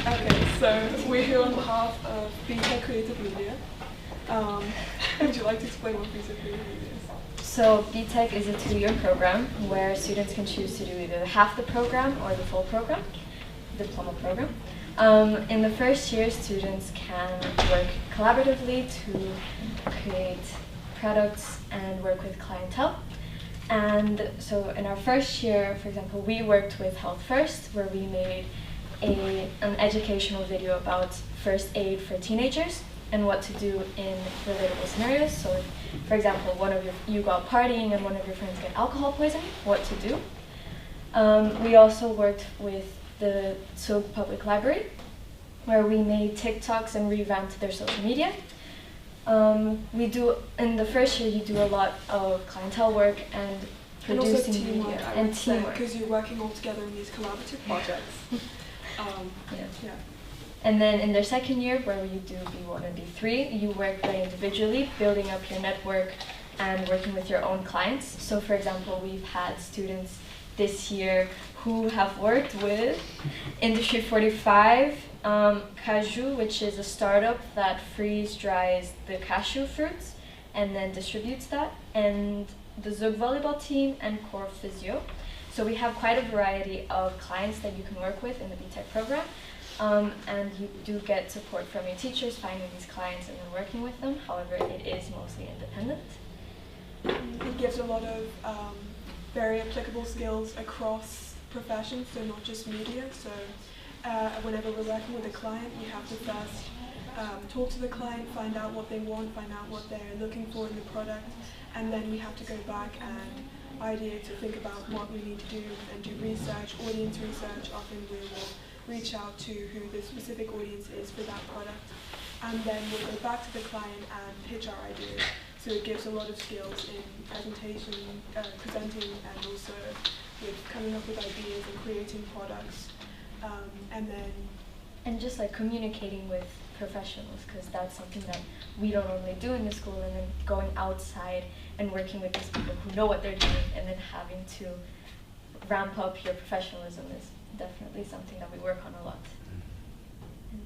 Okay, so we're here on behalf of BTEC Creative Media. Would you like to explain what BTEC Creative Media is? So BTEC is a 2-year program where students can choose to do either half the program or the full program, diploma program. In the first year, students can work collaboratively to create products and work with clientele. And so in our first year, for example, we worked with Health First, where we made an educational video about first aid for teenagers and what to do in relatable scenarios. So if, for example, you go out partying and one of your friends get alcohol poisoning, what to do. We also worked with the Zug Public Library, where we made TikToks and revamped their social media. In the first year, you do a lot of clientele work and producing also teamwork, media and teamwork. Because you're working all together in these collaborative projects. Yeah. And then in their second year, where you do B1 and B3, you work very individually, building up your network and working with your own clients. So for example, we've had students this year who have worked with Industry 45, Cashew, which is a startup that freeze-dries the cashew fruits and then distributes that, and the Zug volleyball team and Core Physio. So we have quite a variety of clients that you can work with in the BTEC program. And you do get support from your teachers finding these clients and then working with them. However, it is mostly independent. It gives a lot of very applicable skills across professions, so not just media. So whenever we're working with a client, we have to first talk to the client, find out what they want, find out what they're looking for in the product, and then we have to go back and ideate to think about what we need to do and do research, audience research. Often we will reach out to who the specific audience is for that product, and then we'll go back to the client and pitch our ideas. So it gives a lot of skills in presentation, presenting, and also with coming up with ideas and creating products, and just like communicating with professionals, because that's something that we don't normally do in the school, and then going outside and working with these people who know what they're doing and then having to ramp up your professionalism is definitely something that we work on a lot,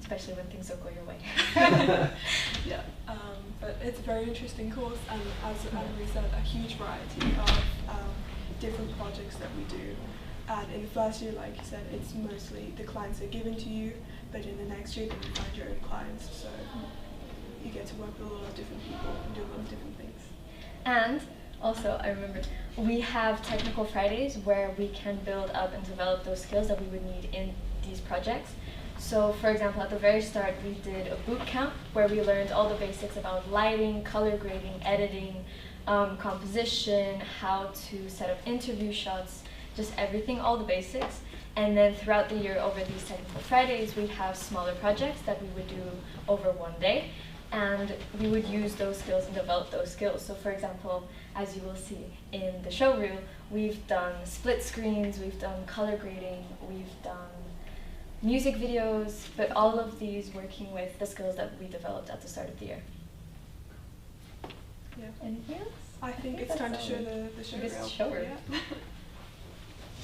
especially when things don't go your way. Yeah, but it's a very interesting course, and as we said, a huge variety of different projects that we do. And in the first year, like you said, it's mostly the clients are given to you, but in the next year, then you find your own clients, so you get to work with a lot of different people and do a lot of different things. And also, I remember, we have technical Fridays where we can build up and develop those skills that we would need in these projects. So, for example, at the very start, we did a boot camp where we learned all the basics about lighting, color grading, editing, composition, how to set up interview shots, just everything, all the basics. And then throughout the year, over these technical Fridays, we'd have smaller projects that we would do over one day. And we would use those skills and develop those skills. So for example, as you will see in the show reel, we've done split screens, we've done color grading, we've done music videos, but all of these working with the skills that we developed at the start of the year. Yeah. Anything else? I think it's time to show the show reel. Show reel. Yeah.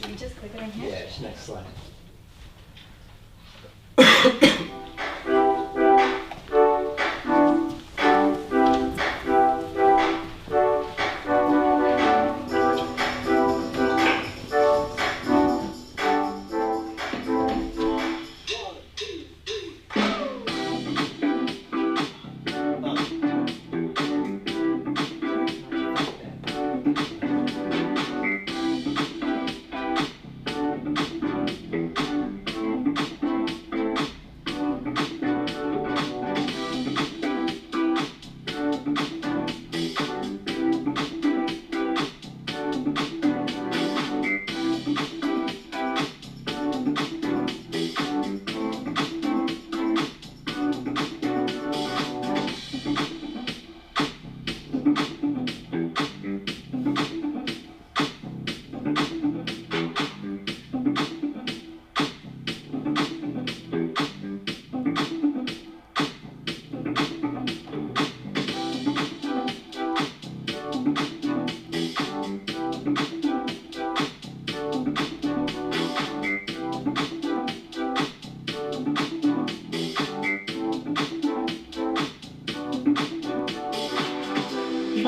Should we just click it in here? Yeah, next slide.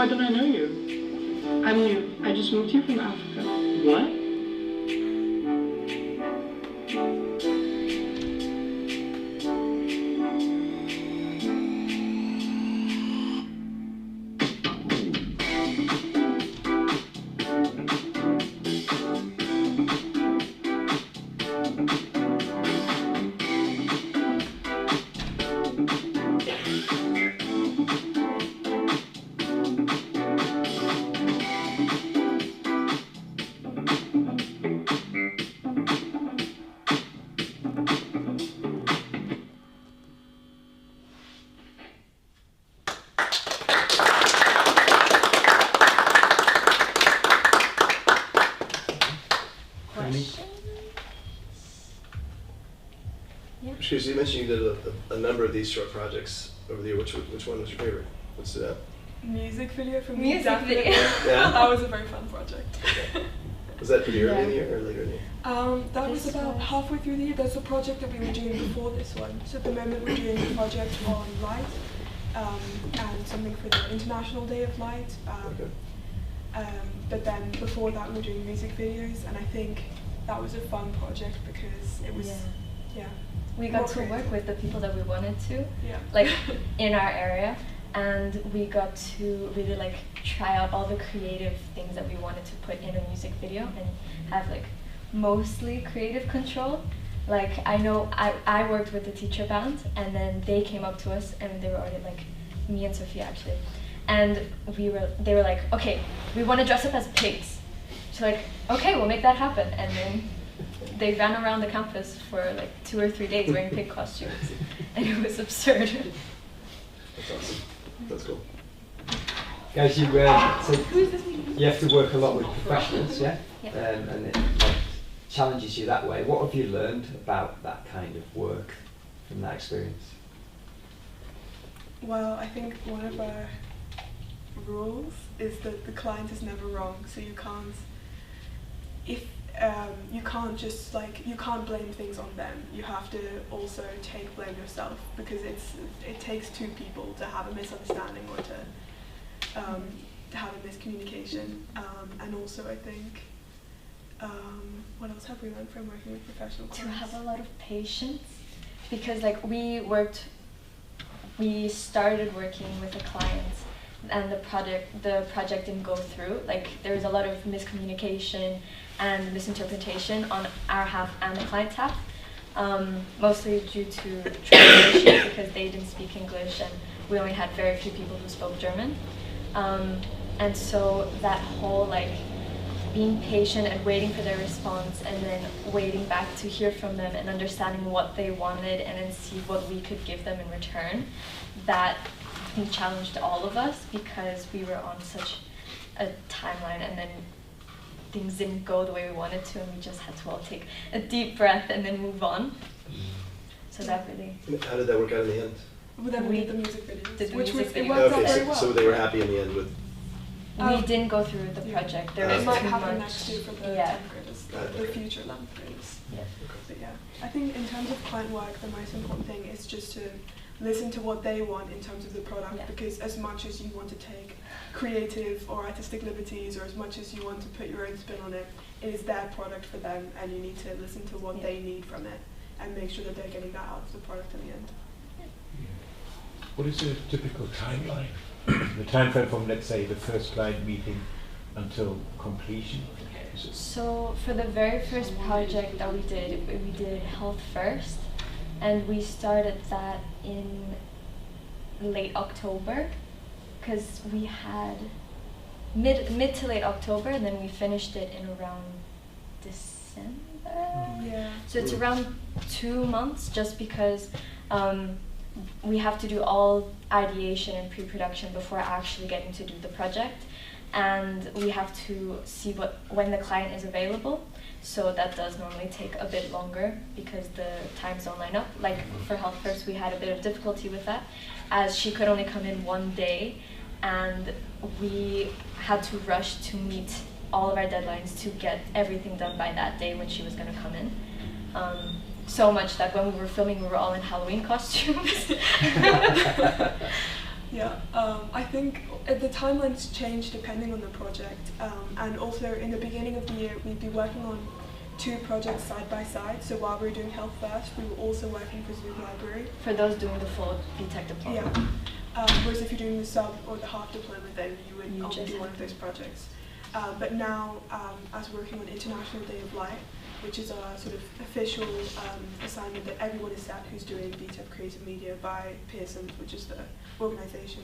Why don't I know you? I'm new. I just moved here from Africa. What? Excuse me, you mentioned you did a number of these short projects over the year. Which one was your favorite? What stood out? Music video for me, Music definitely. video. Yeah? That was a very fun project. Okay. Was that pretty early in the year or later in the year? That was This about was- halfway through the year. There's a project that we were doing before this one. So at the moment we're doing a project on light and something for the International Day of Light. Okay. But then before that we were doing music videos, and I think that was a fun project because it was, yeah. We got more to creative. work with the people that we wanted to, Yeah. like in our area, and we got to really like try out all the creative things that we wanted to put in a music video and have like mostly creative control. Like I know I worked with the teacher band, and then they came up to us and they were already like me and Sophia actually, and they were like, okay, we want to dress up as pigs. So like, okay, we'll make that happen, and then they ran around the campus for like 2 or 3 days wearing pig costumes, and it was absurd. That's awesome. That's cool. Guys, you have to work a lot with professionals, yeah? Yeah. And it like, challenges you that way. What have you learned about that kind of work from that experience? Well, I think one of our rules is that the client is never wrong, so you can't, you can't just like, you can't blame things on them. You have to also take blame yourself, because it takes two people to have a misunderstanding or to have a miscommunication. And also I think, what else have we learned from working with professional To clients? have a lot of patience, because like we started working with a client and the project didn't go through. Like there was a lot of miscommunication and misinterpretation on our half and the client's half, mostly due to translation because they didn't speak English and we only had very few people who spoke German. And so that whole like being patient and waiting for their response and then waiting back to hear from them and understanding what they wanted and then see what we could give them in return, that I think challenged all of us because we were on such a timeline and then things didn't go the way we wanted to and we just had to all take a deep breath and then move on. So that really... How did that work out in the end? Well, then we did the music videos, Did the which music was, it videos. worked out Okay, very well. so they were happy in the end with. We didn't go through the project. There was It might too happen much. next year for the Yeah. 10th graders, the future 11th graders. Yeah. But yeah, I think in terms of client work, the most important thing is just to listen to what they want in terms of the product, Yeah. because as much as you want to take creative or artistic liberties, or as much as you want to put your own spin on it, it is their product for them, and you need to listen to what they need from it and make sure that they're getting that out of the product in the end. What is a typical timeline? The time frame from, let's say, the first client meeting until completion? Is it So for the very first project that we did Health First, and we started that in late October, because we had mid to late October, and then we finished it in around December. Yeah. So it's around 2 months, just because we have to do all ideation and pre-production before actually getting to do the project, and we have to see when the client is available. So that does normally take a bit longer because the times don't line up. Like for Health First, we had a bit of difficulty with that, as she could only come in one day, and we had to rush to meet all of our deadlines to get everything done by that day when she was going to come in. So much that when we were filming, we were all in Halloween costumes. Yeah, I think the timelines change depending on the project, and also in the beginning of the year we'd be working on 2 projects side by side. So while we were doing Health First, we were also working for Zoom Library. For those doing the full BTEC diploma. Yeah. Whereas if you're doing the sub or the half diploma, then you would You only just do one of those projects. But now, as we're working on International Day of Light, which is a sort of official assignment that everyone is set who's doing BTEC Creative Media by Pearson, which is the organisation.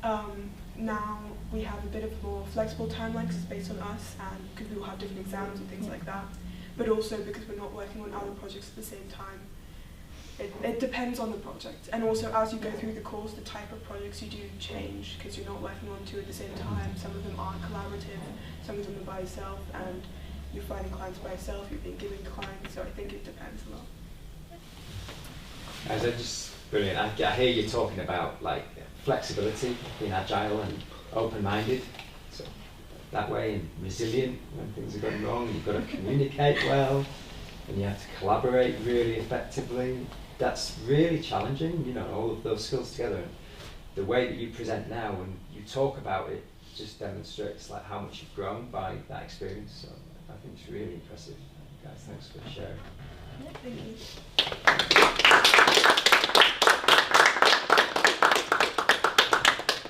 Now we have a bit of more flexible timeline because it's based on us, and because we will have different exams and things like that. But also because we're not working on other projects at the same time. It depends on the project, and also as you go through the course, the type of projects you do change because you're not working on 2 at the same time. Some of them are collaborative, some of them are by yourself, and you're finding clients by yourself, you're being given clients, so I think it depends a lot. As just brilliant. I hear you talking about like flexibility, being agile and open-minded, so that way, and resilient when things are going wrong. You've got to communicate well, and you have to collaborate really effectively. That's really challenging, you know, all of those skills together. And the way that you present now and you talk about it just demonstrates like how much you've grown by that experience. So I think it's really impressive. Guys, thanks for sharing. Thank you.